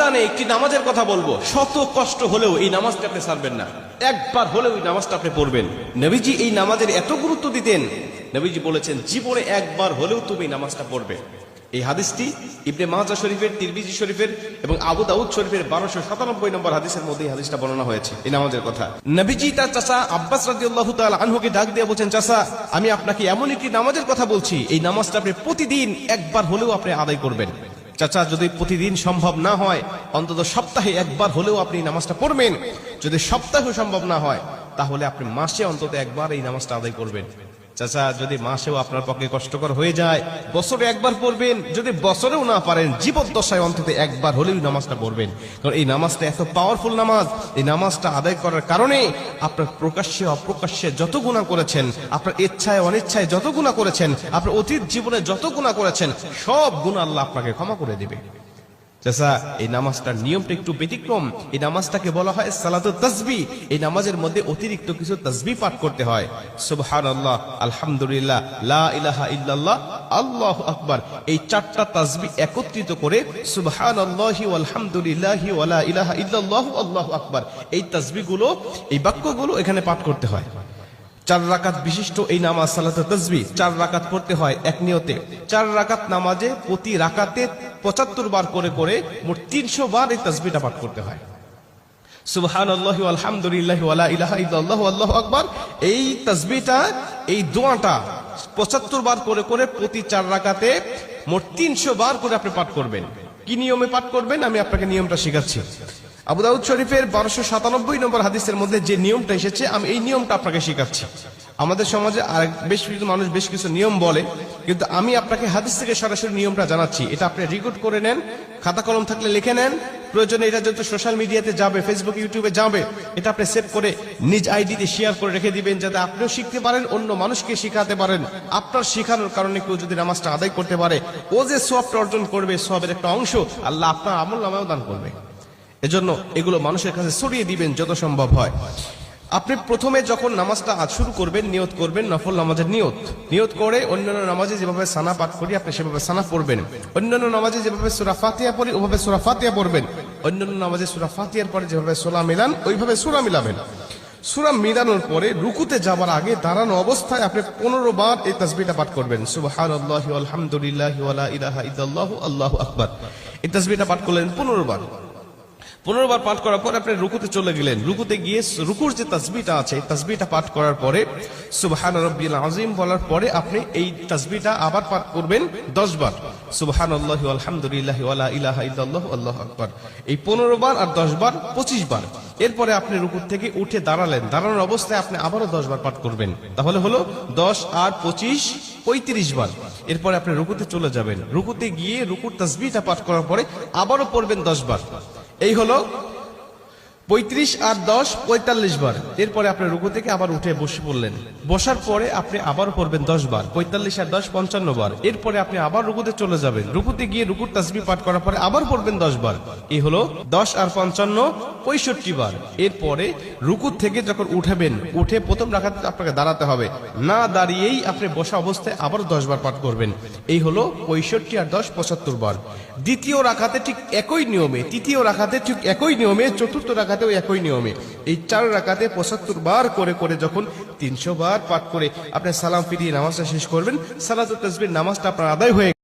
রমজানে একটি নামাজের কথা বলবো, শত কষ্ট হলেও এই নামাজটা আপনি ছাড়বেন না, একবার হলেও এই নামাজটা আপনি পড়বেন। নবীজি এই নামাজের এত গুরুত্ব দিতেন, নবীজি বলেছেন জীবনে একবার হলেও তুমি নামাজটা পড়বে। এই হাদিসটি ইবনে মাজাহ শরীফের, তিরমিজি শরীফের এবং আবু দাউদ শরীফের 1297 নম্বর হাদিসের মধ্যে এই হাদিসটা বর্ণনা হয়েছে এই নামাজের কথা। নবীজি তার চাচা আব্বাস রাদিয়াল্লাহু তাআলা আনহুকে ডাক দিয়ে বলেন, চাচা আমি আপনাকে এমন একটি নামাজের কথা বলছি, এই নামাজটা আপনি প্রতিদিন একবার হলেও আপনি আদায় করবেন। চাচা যদি প্রতিদিন সম্ভব না হয়, অন্তত সপ্তাহে একবার হলেও আপনি নামাজটা পড়বেন। যদি সপ্তাহে সম্ভব না হয়, তাহলে আপনি মাসে অন্তত একবার এই নামাজটা আদায় করবেন। চাচা যদি মাসেও আপনার পক্ষে কষ্টকর হয়ে যায়, বছরে একবার পড়বেন। যদি বছরেও না পারেন, জীবদ্দশায় অন্তত একবার হলেও নামাজটা পড়বেন। কারণ এই নামাজটা এত পাওয়ারফুল নামাজ। এই নামাজটা আদায় করার কারণে আপনার প্রকাশ্যে অপ্রকাশ্যে যত গুনাহ করেছেন, আপনার ইচ্ছায় অনিচ্ছায় যত গুনাহ করেছেন, আপনার অতীত জীবনে যত গুনাহ করেছেন, সব গুনাহ আল্লাহ আপনাকে ক্ষমা করে দিবে। চাচা এই নামাজটার নিয়মটা একটু ব্যতিক্রম। এই নামাজটাকে বলা হয় সালাতুত তাসবিহ। এই নামাজের মধ্যে অতিরিক্ত কিছু তাসবিহ পাঠ করতে হয়। সুবহানাল্লাহ, আলহামদুলিল্লাহ, লা ইলাহা ইল্লাল্লাহ, আল্লাহু আকবার। এই চারটা তাসবিহ একত্রিত করে সুবহানাল্লাহি ওয়াল হামদুলিল্লাহি ওয়া লা ইলাহা ইল্লাল্লাহু আল্লাহু আকবার, এই তাসবিহগুলো, এই বাক্যগুলো এখানে পাঠ করতে হয়। 4 রাকাত বিশিষ্ট এই নামাজ সালাতুত তাসবিহ 4 রাকাত পড়তে হয় এক নিয়তে। 4 রাকাত নামাজে প্রতি রাকাতে 75 বার করে করে মোট 300 বার এই তাসবিহটা পাঠ করতে হয়। সুবহানাল্লাহি ওয়াল হামদুলিল্লাহি ওয়া লা ইলাহা ইল্লাল্লাহু আল্লাহু আকবার, এই তাসবিহটা, এই দোয়াটা 75 বার করে করে প্রতি 4 রাকাতে মোট 300 বার করে আপনি পাঠ করবেন। কি নিয়মে পাঠ করবেন আমি আপনাকে নিয়মটা শেখাচ্ছি। আবু দাউদ শরীফের 1297 নম্বর হাদিসের মধ্যে যে নিয়মটা এসেছে, আমি এই নিয়মটা আপনাকে শেখাচ্ছি। আমাদের সমাজে আর বেশ কিছু মানুষ বেশ কিছু নিয়ম বলে, কিন্তু আমি আপনাকে হাদিস থেকে সরাসরি নিয়মটা জানাচ্ছি। এটা আপনি রেকর্ড করে নেন, খাতা কলম থাকলে লিখে নেন। প্রয়োজনে এটা যত সোশ্যাল মিডিয়াতে যাবে, ফেসবুক ইউটিউবে যাবে, এটা আপনি সেভ করে নিজ আইডিতে শেয়ার করে রেখে দিবেন, যাতে আপনিও শিখতে পারেন, অন্য মানুষকে শিখাতে পারেন। আপনার শেখানোর কারণে কেউ যদি নামাজটা আদায় করতে পারে, ও যে সওয়াবটা অর্জন করবে, সওয়াবের একটা অংশ আল্লাহ আপনার আমলনামায়ও দান করবে। এজন্য এগুলো মানুষের কাছে ছড়িয়ে দিবেন যত সম্ভব হয়। আপনি প্রথমে যখন নামাজটা শুরু করবেন, নিয়ত করবেন নফল নামাজের নিয়ত করে অন্যান্য নামাজে যেভাবে সানা পাঠ করি আপনি সেভাবে সানা পড়বেন। অন্যান্য নামাজে যেভাবে সূরা ফাতিহা পড়ি ওভাবে সূরা ফাতিহা পড়বেন। অন্যান্য নামাজে সূরা ফাতিহার পরে যেভাবে সূরা মিলান ওইভাবে সূরা মিলাবেন। সূরা মিলানোর পরে রুকুতে যাবার আগে দাঁড়ানো অবস্থায় আপনি 15 বার এই তাসবিহটা পাঠ করবেন। সুবহানাল্লাহি ওয়াল হামদুলিল্লাহি ওয়া লা ইলাহা ইল্লাল্লাহু আল্লাহু আকবার। এই তাসবিহটা পাঠ করলেন 15 বার। 15 বার পাঠ করার পর আপনি রুকুতে চলে গেলেন। রুকুতে গিয়ে রুকুর যে তাসবিহটা আছে, তাসবিহটা পাঠ করার পরে সুবহান রাব্বিল আযীম বলার পরে আপনি এই তাসবিহটা আবার পাঠ করবেন 10 বার। সুবহানাল্লাহি ওয়াল হামদুলিল্লাহি ওয়া লা ইলাহা ইল্লাল্লাহু আল্লাহু আকবার। এই 15 বার আর 10 বার 25 বার। এরপরে আপনি রুকু থেকে উঠে দাঁড়ালেন, দাঁড়ানোর অবস্থায় আপনি আবারও 10 বার পাঠ করবেন। তাহলে হলো 10 আর 25 35 বার। এরপরে আপনি রুকুতে চলে যাবেন। রুকুতে গিয়ে রুকুর তাসবিহটা পাঠ করার পরে আবারও পড়বেন 10 বার। এই হলো 35 আর 10 45 বার। এরপরে আপনি রুকু থেকে আবার উঠে বসে পড়লেন। বসার পরে আপনি আবার পড়বেন 10 বার। 45 আর 10 55 বার। এরপরে আপনি আবার রুকুতে চলে যাবেন। রুকুতে গিয়ে রুকুর তাসবিহ পাঠ করার পরে আবার পড়বেন 10 বার। এই হলো 10 আর 55 65 বার। এরপরে রুকু থেকে যখন উঠবেন, উঠে প্রথম রাকাতে আপনাকে দাঁড়াতে হবে। না দাঁড়িয়েই আপনি বসা অবস্থায় আবার 10 বার পাঠ করবেন। এই হলো 65 আর 10 75 বার। দ্বিতীয় রাকাতে ঠিক একই নিয়মে, তৃতীয় রাকাতে ঠিক একই নিয়মে, চতুর্থ রাকাতেও একই নিয়মে এই 4 রাকাতে 75 বার করে করে যখন 300 বার পাঠ করে আপনি সালাম ফিরিয়ে নামাজটা শেষ করবেন, সালাতুত তাসবিহ নামাজটা আপনার আদায় হয়ে